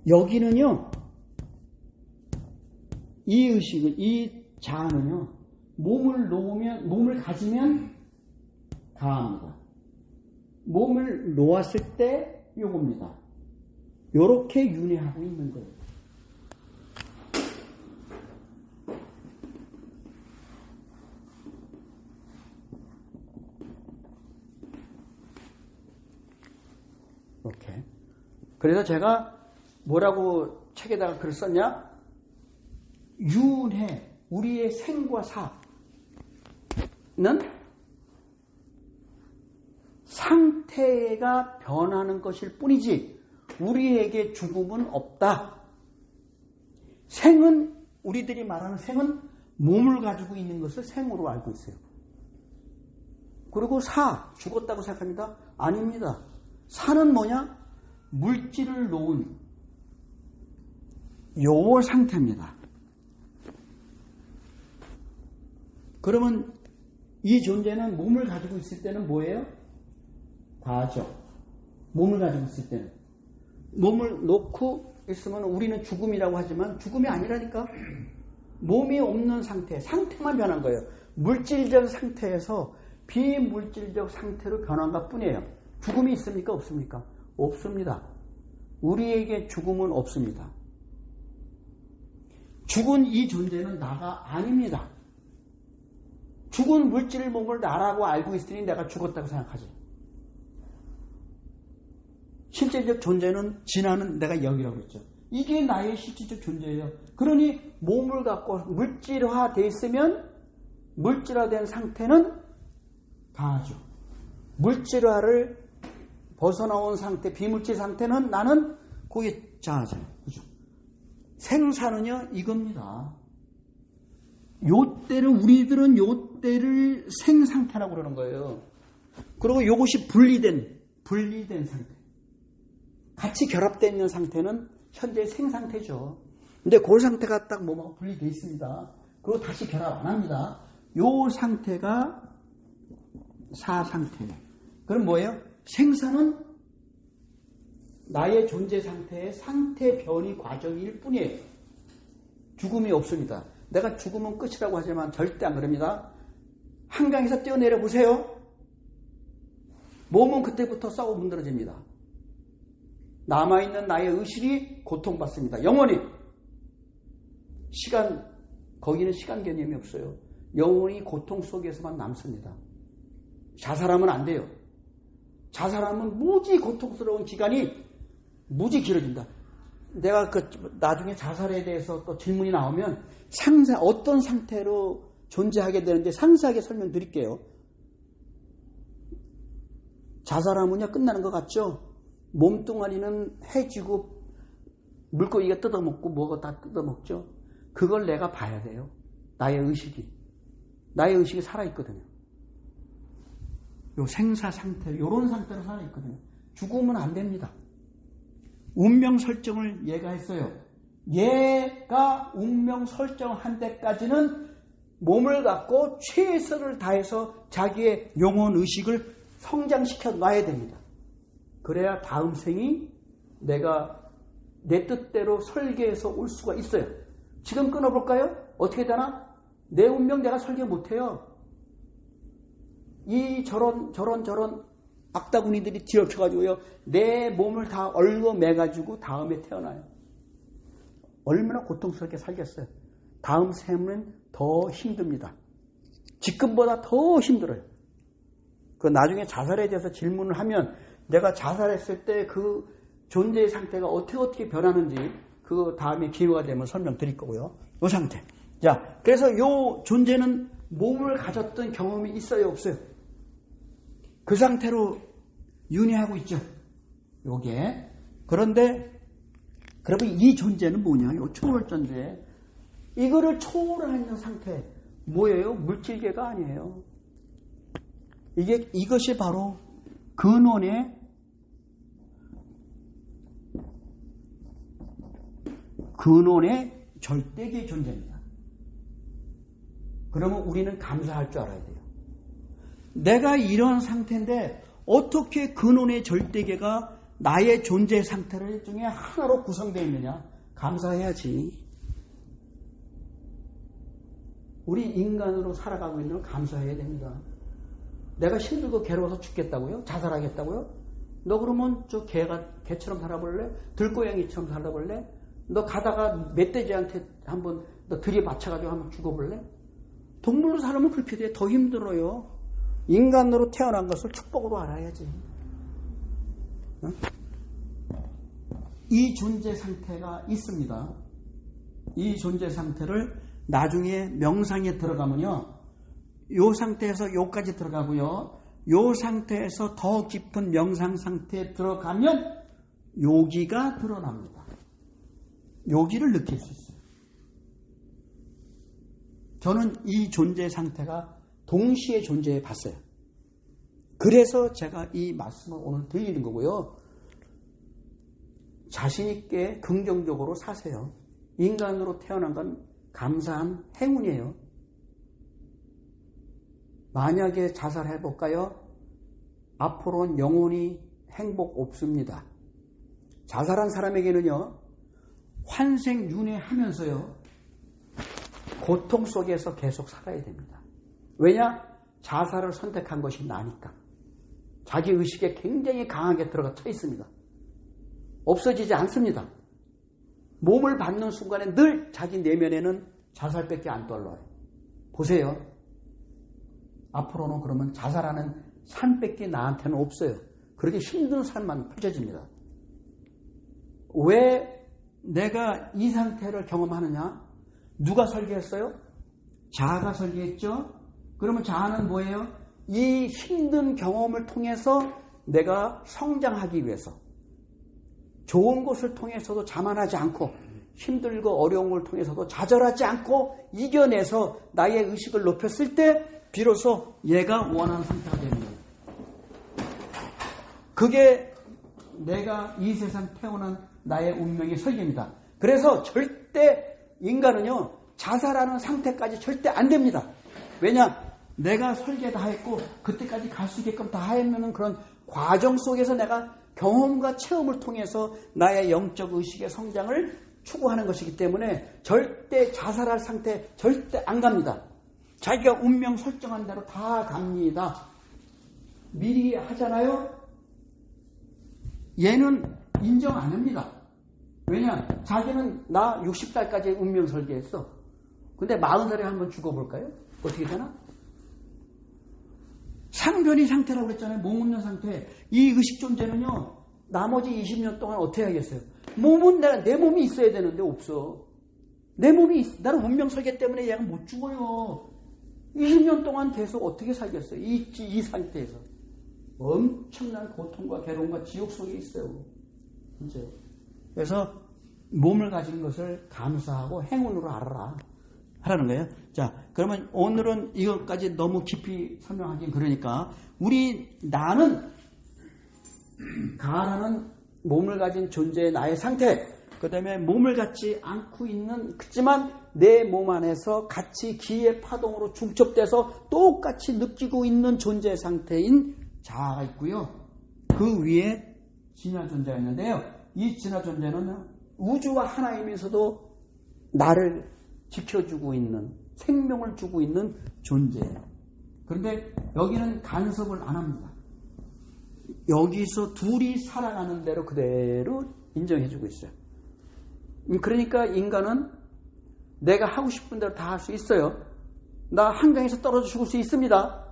여기는요, 이 의식은, 이 자아는요, 몸을 가지면 가합니다. 몸을 놓았을 때 요겁니다. 요렇게 윤회하고 있는 거예요. 이렇게. 그래서 제가 뭐라고 책에다가 글을 썼냐? 윤회, 우리의 생과 사는 상태가 변하는 것일 뿐이지 우리에게 죽음은 없다. 생은, 우리들이 말하는 생은 몸을 가지고 있는 것을 생으로 알고 있어요. 그리고 죽었다고 생각합니다. 아닙니다. 사는 뭐냐? 물질을 놓은 요 상태입니다. 그러면 이 존재는 몸을 가지고 있을 때는 뭐예요? 과죠. 몸을 가지고 있을 때는. 몸을 놓고 있으면 우리는 죽음이라고 하지만 죽음이 아니라니까. 몸이 없는 상태만 변한 거예요. 물질적 상태에서 비물질적 상태로 변한 것 뿐이에요. 죽음이 있습니까? 없습니까? 없습니다. 우리에게 죽음은 없습니다. 죽은 이 존재는 나가 아닙니다. 죽은 물질 몸을 나라고 알고 있으니 내가 죽었다고 생각하지. 실제적 존재는 진화는 내가 영이라고 했죠. 이게 나의 실질적 존재예요. 그러니 몸을 갖고 물질화되어 있으면 물질화된 상태는 가하죠. 물질화를 벗어나온 상태, 비물질 상태는 나는 거기 자아잖아요. 그죠? 생사는요, 이겁니다. 요때를, 우리들은 요때를 생상태라고 그러는 거예요. 그리고 이것이 분리된 상태. 같이 결합되어 있는 상태는 현재 생상태죠. 근데 그 상태가 딱 뭐하고 분리되어 있습니다. 그리고 다시 결합 안 합니다. 요 상태가 사상태예요. 그럼 뭐예요? 생사는 나의 존재 상태의 상태 변이 과정일 뿐이에요. 죽음이 없습니다. 내가 죽으면 끝이라고 하지만 절대 안 그럽니다. 한강에서 뛰어내려 보세요. 몸은 그때부터 썩어 문드러집니다. 남아있는 나의 의식이 고통받습니다. 영원히. 거기는 시간 개념이 없어요. 영원히 고통 속에서만 남습니다. 자살하면 안 돼요. 자살하면 무지 고통스러운 기간이 무지 길어진다. 내가 나중에 자살에 대해서 또 질문이 나오면 어떤 상태로 존재하게 되는지 상세하게 설명드릴게요. 자살하면요 끝나는 것 같죠? 몸뚱아리는 해지고 물고기가 뜯어먹고 뭐가 다 뜯어먹죠. 그걸 내가 봐야 돼요. 나의 의식이 살아있거든요. 요 생사 상태, 요런 상태로 살아있거든요. 죽으면 안 됩니다. 운명 설정을 얘가 했어요. 얘가 운명 설정한 데까지는 몸을 갖고 최선을 다해서 자기의 영혼 의식을 성장시켜 놔야 됩니다. 그래야 다음 생이 내가 내 뜻대로 설계해서 올 수가 있어요. 지금 끊어볼까요? 어떻게 되나? 내 운명 내가 설계 못해요. 저런 악다구니들이 뒤엎쳐가지고요. 내 몸을 다 얽어매가지고 다음에 태어나요. 얼마나 고통스럽게 살겠어요. 다음 생은 더 힘듭니다. 지금보다 더 힘들어요. 나중에 자살에 대해서 질문을 하면 내가 자살했을 때 그 존재의 상태가 어떻게 변하는지 그 다음에 기회가 되면 설명드릴 거고요. 이 상태. 자, 그래서 이 존재는 몸을 가졌던 경험이 있어요, 없어요? 그 상태로 윤회하고 있죠. 요게. 그런데 그러면 이 존재는 뭐냐? 요 초월 존재. 이거를 초월하는 상태. 뭐예요? 물질계가 아니에요. 이것이 바로 근원의 절대계 존재입니다. 그러면 우리는 감사할 줄 알아야 돼요. 내가 이런 상태인데 어떻게 근원의 절대계가 나의 존재 상태를 중에 하나로 구성되어 있느냐? 감사해야지. 우리 인간으로 살아가고 있는 걸 감사해야 됩니다. 내가 힘들고 괴로워서 죽겠다고요? 자살하겠다고요? 너 그러면 저 개처럼 살아볼래? 들고양이처럼 살아볼래? 너 가다가 멧돼지한테 한번 너 들이받쳐가지고 한번 죽어볼래? 동물로 살면 불필요해. 더 힘들어요. 인간으로 태어난 것을 축복으로 알아야지. 어? 이 존재 상태가 있습니다. 이 존재 상태를 나중에 명상에 들어가면요. 요 상태에서 요까지 들어가고요. 요 상태에서 더 깊은 명상 상태에 들어가면 요기가 드러납니다. 요기를 느낄 수 있어요. 저는 이 존재 상태가 동시에 존재해 봤어요. 그래서 제가 이 말씀을 오늘 드리는 거고요. 자신 있게 긍정적으로 사세요. 인간으로 태어난 건 감사한 행운이에요. 만약에 자살해볼까요? 앞으로는 영원히 행복 없습니다. 자살한 사람에게는요, 환생윤회하면서요, 고통 속에서 계속 살아야 됩니다. 왜냐? 자살을 선택한 것이 나니까. 자기 의식에 굉장히 강하게 들어가 쳐 있습니다. 없어지지 않습니다. 몸을 받는 순간에 늘 자기 내면에는 자살밖에 안 떠올라요. 보세요. 앞으로는 그러면 자살하는 삶밖에 나한테는 없어요. 그렇게 힘든 삶만 펼쳐집니다. 왜 내가 이 상태를 경험하느냐? 누가 설계했어요? 자아가 설계했죠? 그러면 자아는 뭐예요? 이 힘든 경험을 통해서 내가 성장하기 위해서 좋은 것을 통해서도 자만하지 않고 힘들고 어려운 걸 통해서도 좌절하지 않고 이겨내서 나의 의식을 높였을 때 비로소 얘가 원하는 상태가 됩니다. 그게 내가 이 세상 태어난 나의 운명의 설계입니다. 그래서 절대 인간은요, 자살하는 상태까지 절대 안 됩니다. 왜냐? 내가 설계 다 했고 그때까지 갈 수 있게끔 다 하면 그런 과정 속에서 내가 경험과 체험을 통해서 나의 영적 의식의 성장을 추구하는 것이기 때문에 절대 자살할 상태 절대 안 갑니다. 자기가 운명 설정한 대로 다 갑니다. 미리 하잖아요. 얘는 인정 안 합니다. 왜냐? 자기는 나 60살까지 운명 설계했어. 근데 40살에 한번 죽어볼까요? 어떻게 되나? 상변이 상태라고 그랬잖아요. 몸 없는 상태. 이 의식 존재는요, 나머지 20년 동안 어떻게 하겠어요? 몸은 내 몸이 있어야 되는데 없어. 내 몸이 나는 운명 설계 때문에 얘가 못 죽어요. 20년 동안 계속 어떻게 살겠어요? 이 상태에서. 엄청난 고통과 괴로움과 지옥 속에 있어요. 이제. 그래서 몸을 가진 것을 감사하고 행운으로 알아라. 하라는 거예요. 자, 그러면 오늘은 이것까지 너무 깊이 설명하긴 그러니까 나는 가라는 몸을 가진 존재의 나의 상태, 그 다음에 몸을 갖지 않고 있는, 그렇지만 내 몸 안에서 같이 기의 파동으로 중첩돼서 똑같이 느끼고 있는 존재 상태인 자아가 있고요. 그 위에 진화 존재가 있는데요. 이 진화 존재는 우주와 하나이면서도 나를 지켜주고 있는, 생명을 주고 있는 존재예요. 그런데 여기는 간섭을 안 합니다. 여기서 둘이 살아가는 대로 그대로 인정해주고 있어요. 그러니까 인간은 내가 하고 싶은 대로 다 할 수 있어요. 나 한강에서 떨어져 죽을 수 있습니다.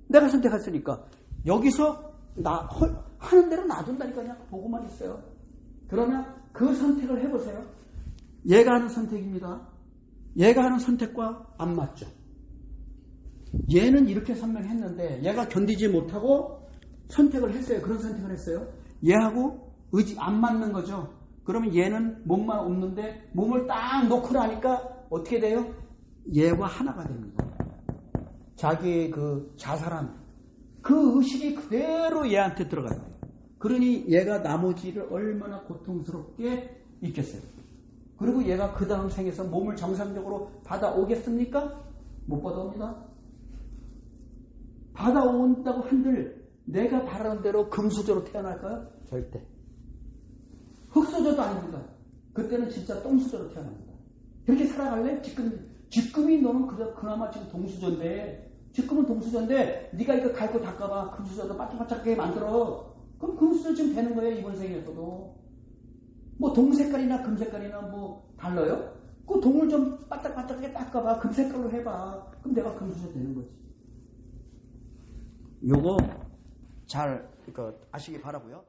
내가 선택했으니까. 여기서 하는 대로 놔둔다니까. 그냥 보고만 있어요. 그러면 그 선택을 해보세요. 얘가 하는 선택입니다. 얘가 하는 선택과 안 맞죠. 얘는 이렇게 선명했는데 얘가 견디지 못하고 선택을 했어요. 그런 선택을 했어요. 얘하고 안 맞는 거죠. 그러면 얘는 몸만 없는데 몸을 딱 놓고 나니까 어떻게 돼요? 얘와 하나가 됩니다. 자기의 그 자살한 그 의식이 그대로 얘한테 들어가요. 그러니 얘가 나머지를 얼마나 고통스럽게 있겠어요. 그리고 얘가 그 다음 생에서 몸을 정상적으로 받아오겠습니까? 못 받아옵니다. 받아온다고 한들 내가 바라는 대로 금수저로 태어날까요? 절대. 똥수저도 아닙니다. 그때는 진짜 똥수저로 태어납니다. 그렇게 살아갈래? 지금이 너는 그나마 지금 동수저인데, 지금은 동수저인데, 네가 이거 갈고 닦아봐. 금수저도 반짝반짝하게 만들어. 그럼 금수저 지금 되는 거예요, 이번 생에서도. 뭐 동색깔이나 금색깔이나 뭐 달라요? 그 동을 좀 반짝반짝하게 닦아봐. 금색깔로 해봐. 그럼 내가 금수저 되는 거지. 요거 잘 아시기 바라고요.